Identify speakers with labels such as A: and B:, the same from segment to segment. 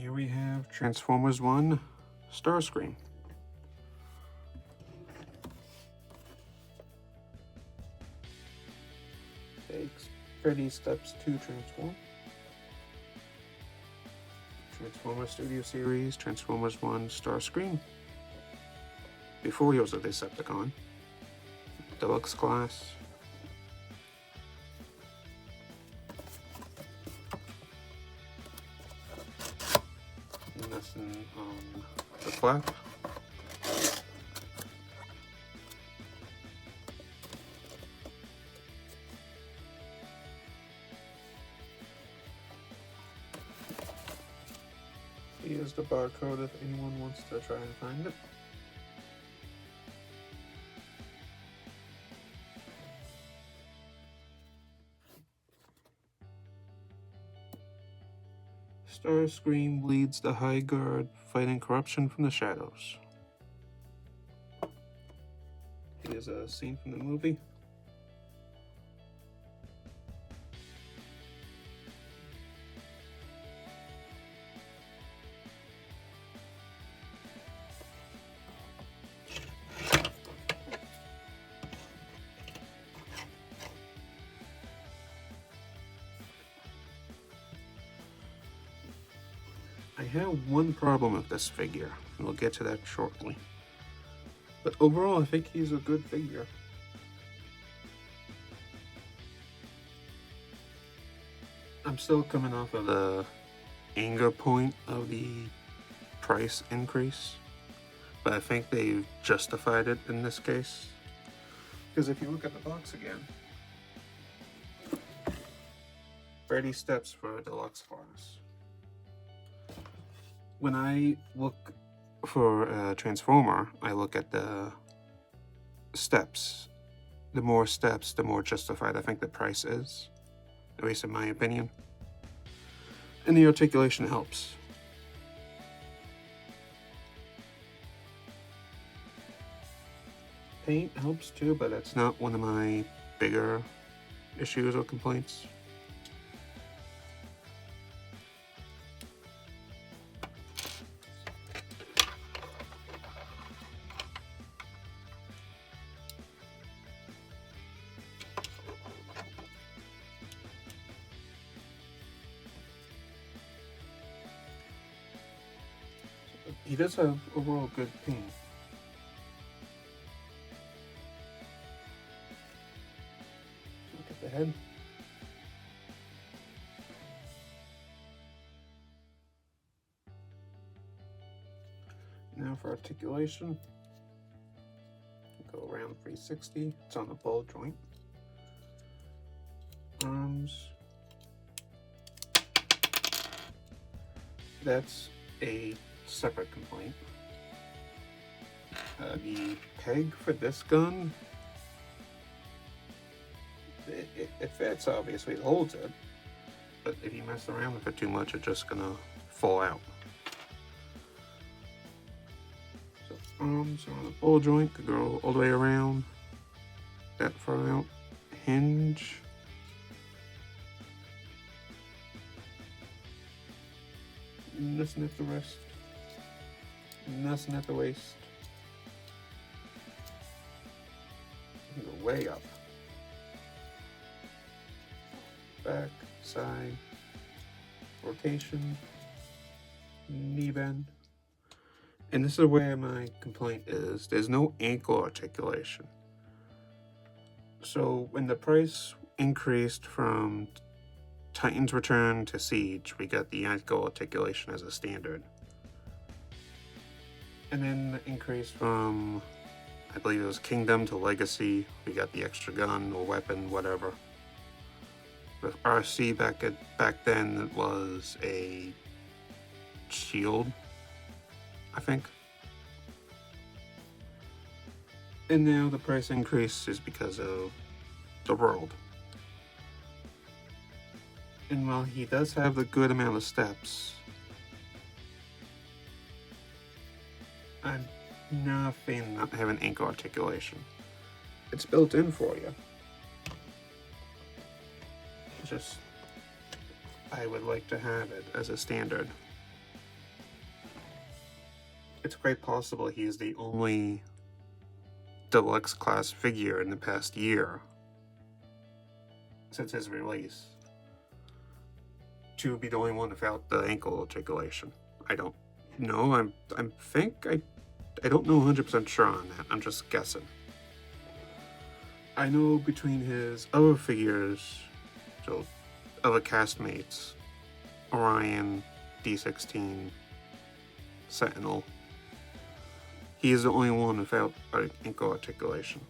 A: Here we have Transformers One Starscream. Takes 30 steps to transform. Transformers Studio Series, Transformers One Starscream. Before he was a Decepticon. Deluxe class. Nothing on the flap. Here's the barcode if anyone wants to try and find it. Starscream leads the High Guard, fighting corruption from the shadows. Here's a scene from the movie. I have one problem with this figure, and we'll get to that shortly. But overall, I think he's a good figure. I'm still coming off of the anger point of the price increase, but I think they've justified it in this case. Because if you look at the box again, 30 steps for a deluxe class. When I look for a Transformer, I look at the steps. The more steps, the more justified I think the price is, at least in my opinion. And the articulation helps. Paint helps too, but that's not one of my bigger issues or complaints. He does have overall good paint. Look at the head. Now for articulation. Go around 360. It's on the ball joint. Arms. That's a separate complaint. The peg for this gun, it fits, obviously, it holds it, but if you mess around with it too much, it's just gonna fall out. So arms are on the ball joint, could go all the way around, that far out. Hinge. Nothing at the wrist. Nothing at the waist. You can go way up. Back, side, rotation, knee bend. And this is where my complaint is. There's no ankle articulation. So when the price increased from Titan's Return to Siege, we got the ankle articulation as a standard. And then the increase from, I believe it was Kingdom to Legacy, we got the extra gun or weapon, whatever. With RC back then, it was a shield, I think. And now the price increase is because of the world. And while he does have a good amount of steps, I'm not a fan of not having ankle articulation. It's built in for you. It's just, I would like to have it as a standard. it's quite possible he is the only deluxe class figure in the past year since his release to be the only one without the ankle articulation. I don't know. I don't know 100% sure on that. I'm just guessing. I know between his other figures, so other castmates, Orion, D16, Sentinel, he is the only one without ankle articulation.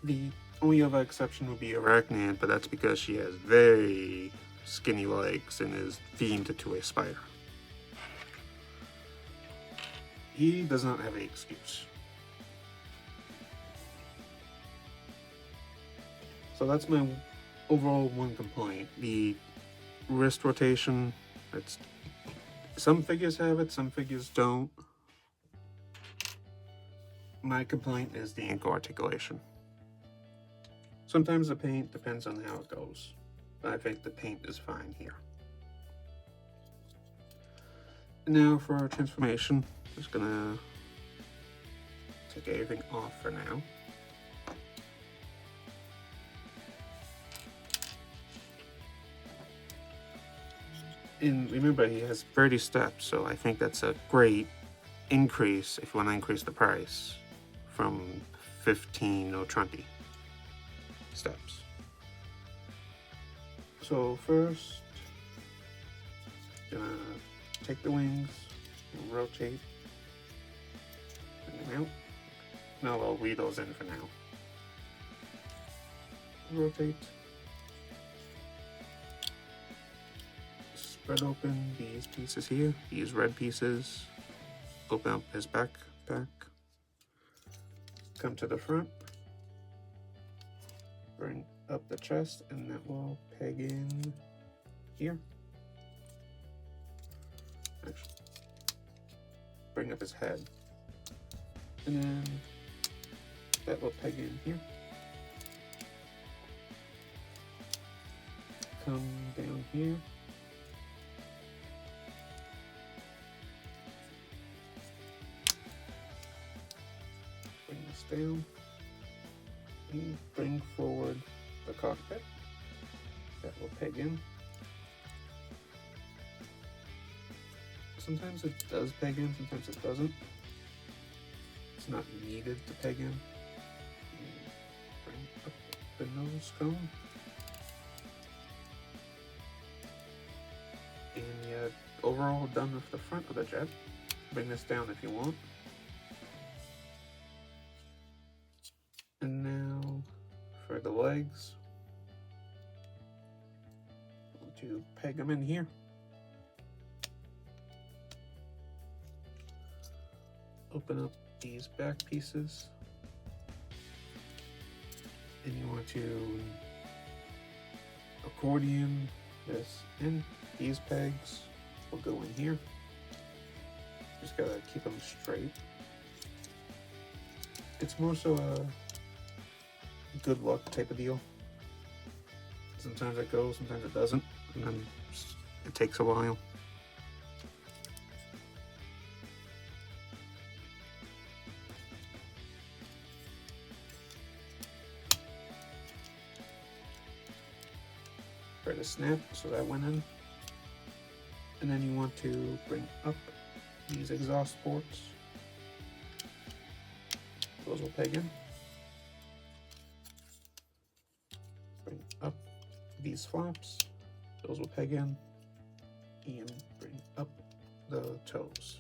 A: The only other exception would be Arachnid, but that's because she has very skinny legs and is themed to a spider. He does not have any excuse. So that's my overall one complaint. The wrist rotation, some figures have it, some figures don't. My complaint is the ankle articulation. Sometimes the paint depends on how it goes, but I think the paint is fine here. And now for our transformation, I'm just gonna take everything off for now. And remember, he has 30 steps, so I think that's a great increase if you want to increase the price from 15 or 20 steps. So first, gonna take the wings, rotate, bring them out. No, I'll leave those in for now. Rotate. Spread open these pieces here, these red pieces. Open up his backpack. Come to the front. Bring up the chest, and that will peg in here. Actually, bring up his head. And then that will peg in here. Come down here. Bring this down. And bring forward the cockpit. That will peg in. Sometimes it does peg in, sometimes it doesn't. It's not needed to peg in. Bring up the nose cone. And you're overall done with the front of the jet. Bring this down if you want. And now for the legs, I want to peg them in here. Open up these back pieces, and you want to accordion this in. These pegs will go in here. Just gotta keep them straight. It's more so a good luck type of deal. Sometimes it goes, sometimes it doesn't, and then it takes a while. For the snap, so that went in. And then you want to bring up these exhaust ports. Those will peg in. Bring up these flaps. Those will peg in. And bring up the toes.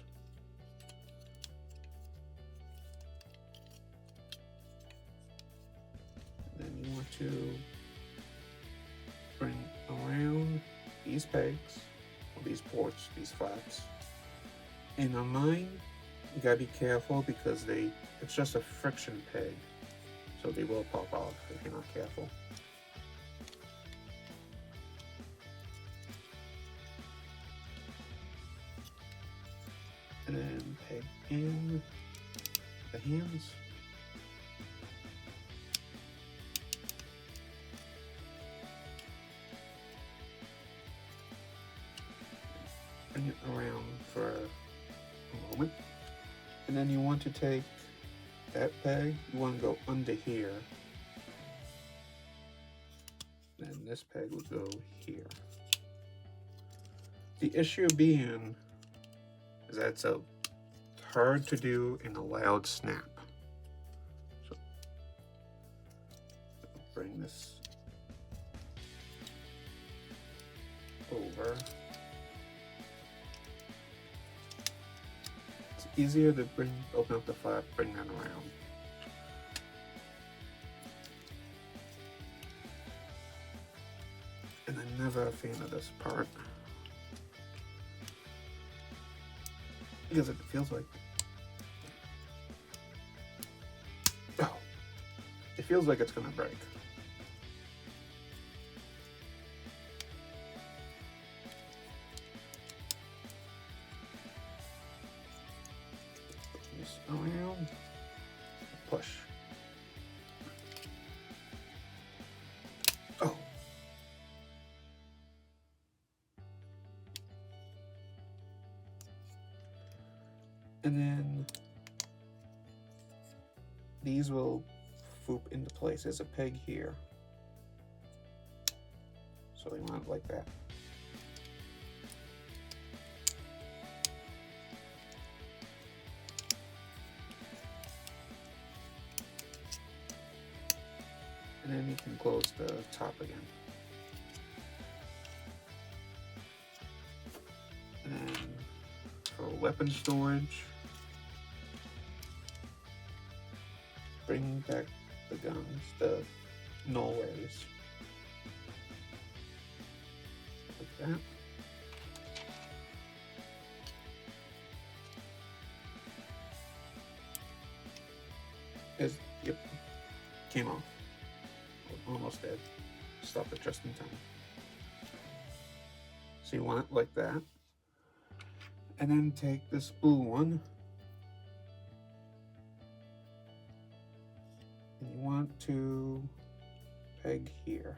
A: And then you want to bring around these pegs, or these ports, these flaps. And on mine, you gotta be careful because it's just a friction peg, so they will pop off if you're not careful. And then peg in the hands. And then you want to take that peg, you want to go under here. Then this peg would go here. The issue being is that it's hard to do in a loud snap. So bring this over. It's easier to open up the flap, bring that around. And I'm never a fan of this part, because it feels like, oh, it feels like it's gonna break. Around, push. Oh. And then these will foop into place. There's a peg here. So we want it like that. And then you can close the top again. And then for weapon storage, bring back the guns, the null rays. Like that. Yep, came off. Almost dead. Stop it just in time. So you want it like that. And then take this blue one. And you want to peg here.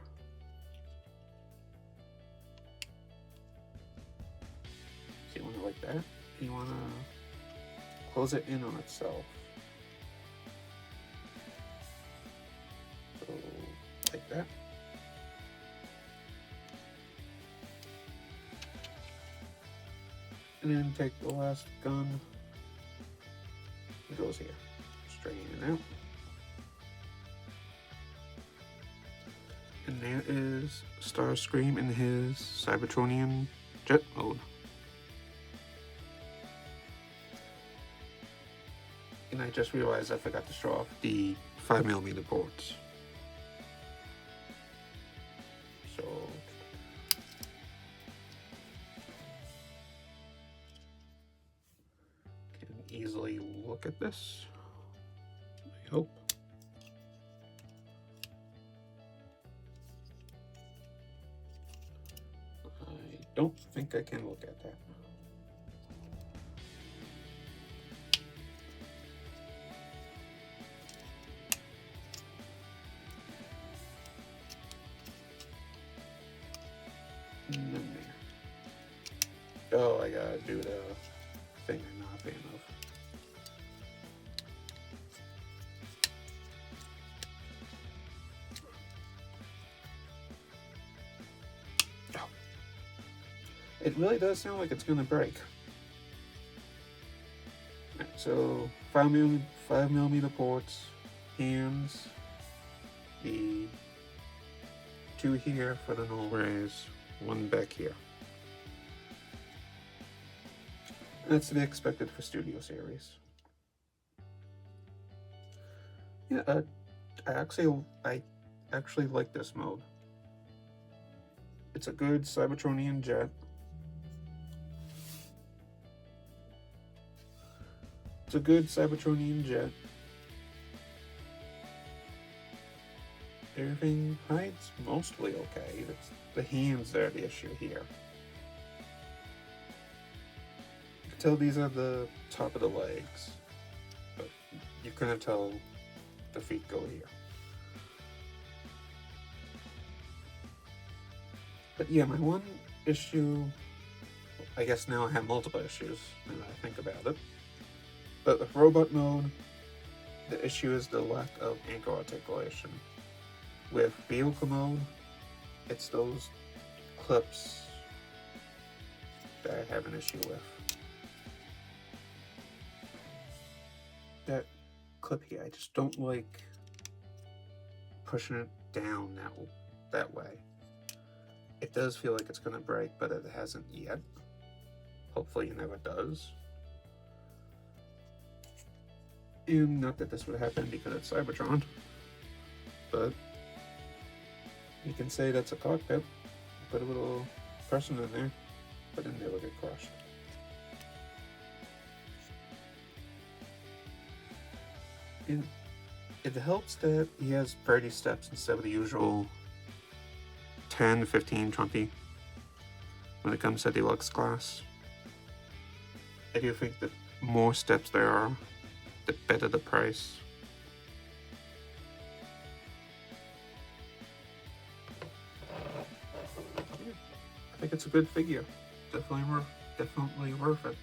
A: So you want it like that. And you want to close it in on itself. So like that. And then take the last gun. It goes here. Straighten it out. And there is Starscream in his Cybertronian jet mode. And I just realized I forgot to show off the 5mm ports. So can easily look at this, I hope. I don't think I can look at that. And then there. Oh, I gotta do the thing I'm not a fan of. Oh. It really does sound like it's gonna break. Right, so 5mm ports, hands, the 2 here for the null rays, 1 back here. That's to be expected for Studio Series. Yeah, I actually like this mode. It's a good Cybertronian jet. It's a good Cybertronian jet. Everything hides mostly okay. It's the hands that are the issue here. You can tell these are the top of the legs, but you couldn't tell the feet go here. But yeah, my one issue, I guess now I have multiple issues, now that I think about it, But with robot mode, the issue is the lack of ankle articulation. With vehicle mode, it's those clips that I have an issue with. That clip here, I just don't like pushing it down that way. It does feel like it's going to break, but it hasn't yet. Hopefully it never does. And not that this would happen because it's Cybertron, but you can say that's a cockpit. Put a little person in there, but then they will get crushed. And it helps that he has 30 steps instead of the usual 10, 15, 20 when it comes to deluxe class. I do think the more steps there are, the better the price. I think it's a good figure. Definitely worth it.